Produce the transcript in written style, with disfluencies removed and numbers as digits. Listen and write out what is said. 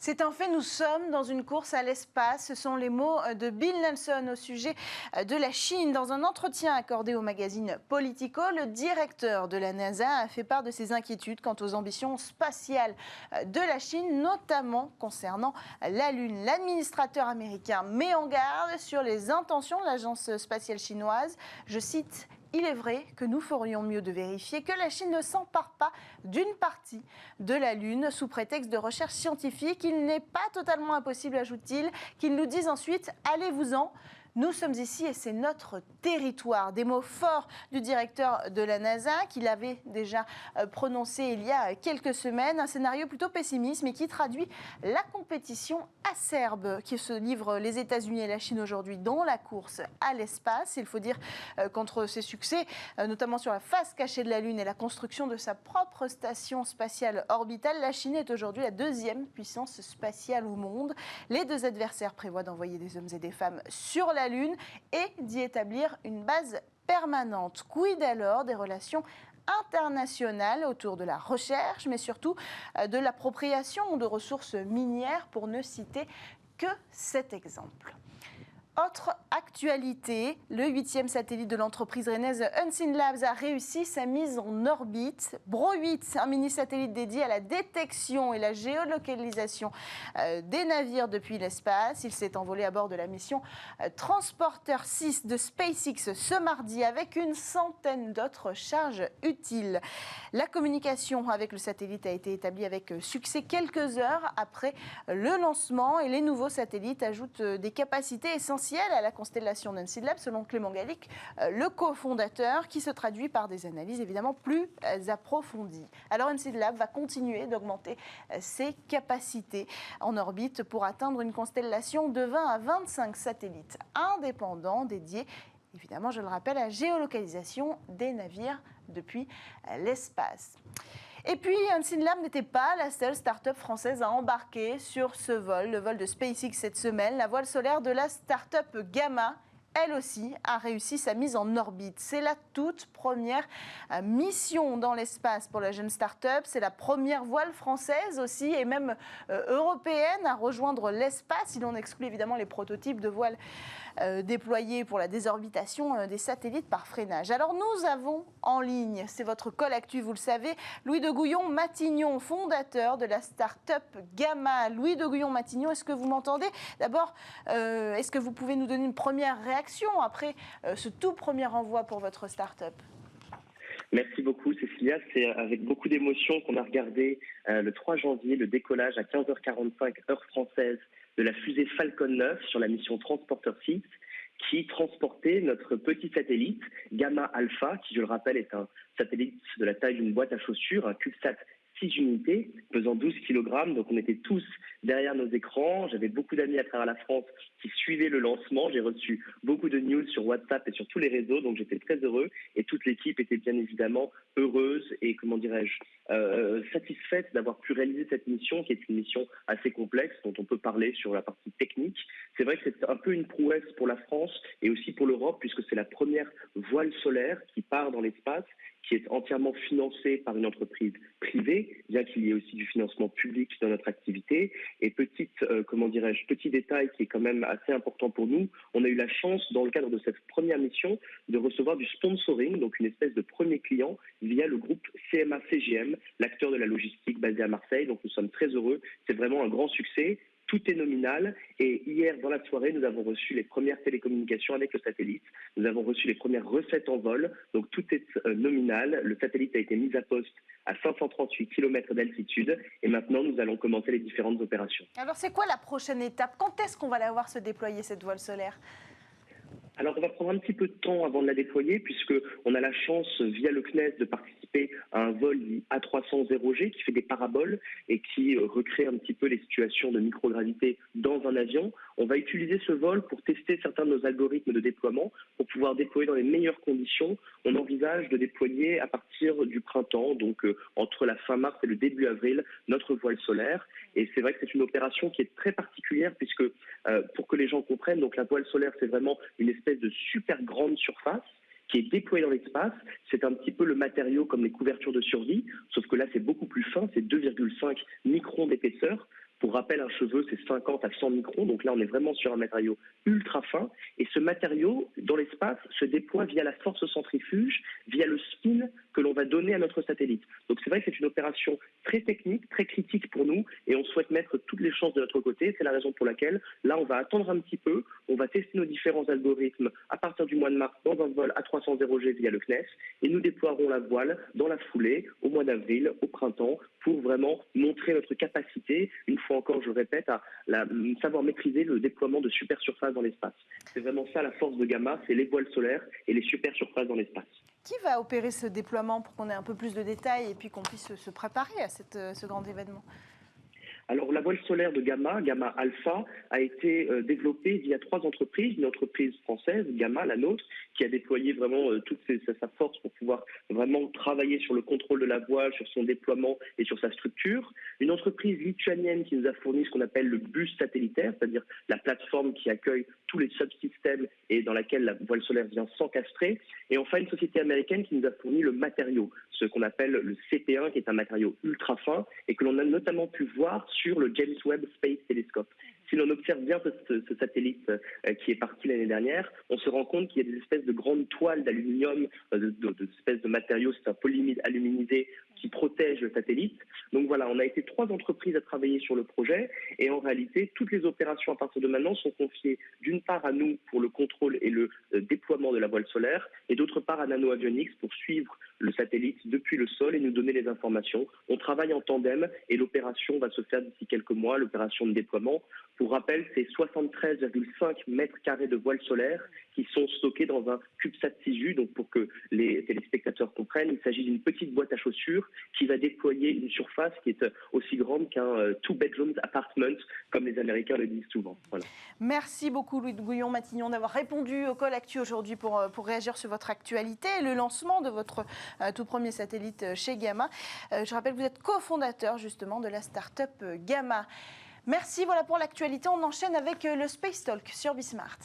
C'est un fait, nous sommes dans une course à l'espace. Ce sont les mots de Bill Nelson au sujet de la Chine. Dans un entretien accordé au magazine Politico, le directeur de la NASA a fait part de ses inquiétudes quant aux ambitions spatiales de la Chine, notamment concernant la Lune. L'administrateur américain met en garde sur les intentions de l'agence spatiale chinoise. Je cite: il est vrai que nous ferions mieux de vérifier que la Chine ne s'empare pas d'une partie de la Lune sous prétexte de recherche scientifique. Il n'est pas totalement impossible, ajoute-t-il, qu'ils nous disent ensuite « allez-vous-en ». Nous sommes ici et c'est notre territoire. Des mots forts du directeur de la NASA qu'il avait déjà prononcé il y a quelques semaines. Un scénario plutôt pessimiste mais qui traduit la compétition acerbe qui se livrent les États-Unis et la Chine aujourd'hui dans la course à l'espace. Il faut dire qu'entre ses succès, notamment sur la face cachée de la Lune et la construction de sa propre station spatiale orbitale, la Chine est aujourd'hui la deuxième puissance spatiale au monde. Les deux adversaires prévoient d'envoyer des hommes et des femmes sur la Lune et d'y établir une base permanente. Quid alors des relations internationales autour de la recherche, mais surtout de l'appropriation de ressources minières, pour ne citer que cet exemple. Autre actualité, le 8e satellite de l'entreprise rennaise Unseen Labs a réussi sa mise en orbite. Bro 8, un mini-satellite dédié à la détection et la géolocalisation des navires depuis l'espace. Il s'est envolé à bord de la mission Transporter 6 de SpaceX ce mardi avec une centaine d'autres charges utiles. La communication avec le satellite a été établie avec succès quelques heures après le lancement et les nouveaux satellites ajoutent des capacités essentielles à la constellation d'Unseen Labs, selon Clément Gallic, le cofondateur, qui se traduit par des analyses évidemment plus approfondies. Alors Unseen Labs va continuer d'augmenter ses capacités en orbite pour atteindre une constellation de 20 à 25 satellites indépendants dédiés, évidemment, je le rappelle, à la géolocalisation des navires depuis l'espace. Et puis, Unseen Labs n'était pas la seule start-up française à embarquer sur ce vol, le vol de SpaceX cette semaine. La voile solaire de la start-up Gamma, elle aussi, a réussi sa mise en orbite. C'est la toute première mission dans l'espace pour la jeune start-up. C'est la première voile française aussi, et même européenne, à rejoindre l'espace, si l'on exclut évidemment les prototypes de voiles déployés pour la désorbitation des satellites par freinage. Alors nous avons en ligne, c'est votre call actu, vous le savez, Louis de Gouillon-Matignon, fondateur de la start-up Gamma. Louis de Gouillon-Matignon, est-ce que vous m'entendez? D'abord, est-ce que vous pouvez nous donner une première réaction après ce tout premier envoi pour votre start-up? Merci beaucoup Cécilia, c'est avec beaucoup d'émotion qu'on a regardé le 3 janvier le décollage à 15h45 heure française de la fusée Falcon 9 sur la mission Transporter 6 qui transportait notre petit satellite Gamma Alpha, qui je le rappelle est un satellite de la taille d'une boîte à chaussures, un CubeSat 6 unités, pesant 12 kg. Donc on était tous derrière nos écrans. J'avais beaucoup d'amis à travers la France qui suivaient le lancement. J'ai reçu beaucoup de news sur WhatsApp et sur tous les réseaux, donc j'étais très heureux. Et toute l'équipe était bien évidemment heureuse et, comment dirais-je, satisfaite d'avoir pu réaliser cette mission, qui est une mission assez complexe, dont on peut parler sur la partie technique. C'est vrai que c'est un peu une prouesse pour la France et aussi pour l'Europe, puisque c'est la première voile solaire qui part dans l'espace, qui est entièrement financée par une entreprise privée, bien qu'il y ait aussi du financement public dans notre activité. Et petit détail qui est quand même assez important pour nous, on a eu la chance, dans le cadre de cette première mission, de recevoir du sponsoring, donc une espèce de premier client, via le groupe CMA-CGM, l'acteur de la logistique basé à Marseille. Donc nous sommes très heureux, c'est vraiment un grand succès. Tout est nominal et hier dans la soirée, nous avons reçu les premières télécommunications avec le satellite. Nous avons reçu les premières recettes en vol, donc tout est nominal. Le satellite a été mis à poste à 538 km d'altitude et maintenant nous allons commencer les différentes opérations. Alors c'est quoi la prochaine étape? Quand est-ce qu'on va la voir se déployer, cette voile solaire? Alors, on va prendre un petit peu de temps avant de la déployer, puisqu'on a la chance, via le CNES, de participer à un vol A300 0G qui fait des paraboles et qui recrée un petit peu les situations de microgravité dans un avion. On va utiliser ce vol pour tester certains de nos algorithmes de déploiement, pour pouvoir déployer dans les meilleures conditions. On envisage de déployer à partir du printemps, donc entre la fin mars et le début avril, notre voile solaire. Et c'est vrai que c'est une opération qui est très particulière, puisque pour que les gens comprennent, donc la voile solaire, c'est vraiment une espèce de super grande surface qui est déployée dans l'espace. C'est un petit peu le matériau comme les couvertures de survie, sauf que là c'est beaucoup plus fin, c'est 2,5 microns d'épaisseur. Pour rappel, un cheveu, c'est 50 à 100 microns, donc là, on est vraiment sur un matériau ultra fin. Et ce matériau, dans l'espace, se déploie via la force centrifuge, via le spin que l'on va donner à notre satellite. Donc c'est vrai que c'est une opération très technique, très critique pour nous, et on souhaite mettre toutes les chances de notre côté. C'est la raison pour laquelle, là, on va attendre un petit peu, on va tester nos différents algorithmes à partir du mois de mars dans un vol A300G via le CNES, et nous déploierons la voile dans la foulée, au mois d'avril, au printemps, pour vraiment montrer notre capacité, une fois encore, je répète, à savoir maîtriser le déploiement de super surfaces dans l'espace. C'est vraiment ça la force de Gamma, c'est les voiles solaires et les super surfaces dans l'espace. Qui va opérer ce déploiement pour qu'on ait un peu plus de détails et puis qu'on puisse se préparer à ce grand événement? Alors, la voile solaire de Gamma, Gamma Alpha, a été développée via 3 entreprises. Une entreprise française, Gamma, la nôtre, qui a déployé vraiment toute sa force pour pouvoir vraiment travailler sur le contrôle de la voile, sur son déploiement et sur sa structure. Une entreprise lituanienne qui nous a fourni ce qu'on appelle le bus satellitaire, c'est-à-dire la plateforme qui accueille tous les subsystèmes et dans laquelle la voile solaire vient s'encastrer. Et enfin, une société américaine qui nous a fourni le matériau, ce qu'on appelle le CP1, qui est un matériau ultra fin et que l'on a notamment pu voir sur le James Webb Space Telescope. Si l'on observe bien ce satellite qui est parti l'année dernière, on se rend compte qu'il y a des espèces de grandes toiles d'aluminium, d'espèces de matériaux, c'est un polymide aluminisé qui protège le satellite. Donc voilà, on a été 3 entreprises à travailler sur le projet et en réalité, toutes les opérations à partir de maintenant sont confiées d'une part à nous pour le contrôle et le déploiement de la voile solaire et d'autre part à Nano Avionics pour suivre le satellite depuis le sol et nous donner les informations. On travaille en tandem et l'opération va se faire d'ici quelques mois, l'opération de déploiement. Pour rappel, c'est 73,5 mètres carrés de voile solaire qui sont stockés dans un CubeSat 6U. Donc pour que les téléspectateurs comprennent, il s'agit d'une petite boîte à chaussures qui va déployer une surface qui est aussi grande qu'un two-bedroom apartment, comme les Américains le disent souvent. Voilà. Merci beaucoup Louis de Gouillon-Matignon d'avoir répondu au Call Actu aujourd'hui pour réagir sur votre actualité et le lancement de votre tout premier satellite chez Gamma. Je rappelle que vous êtes cofondateur justement de la start-up Gamma. Merci, voilà pour l'actualité. On enchaîne avec le Space Talk sur Bismart.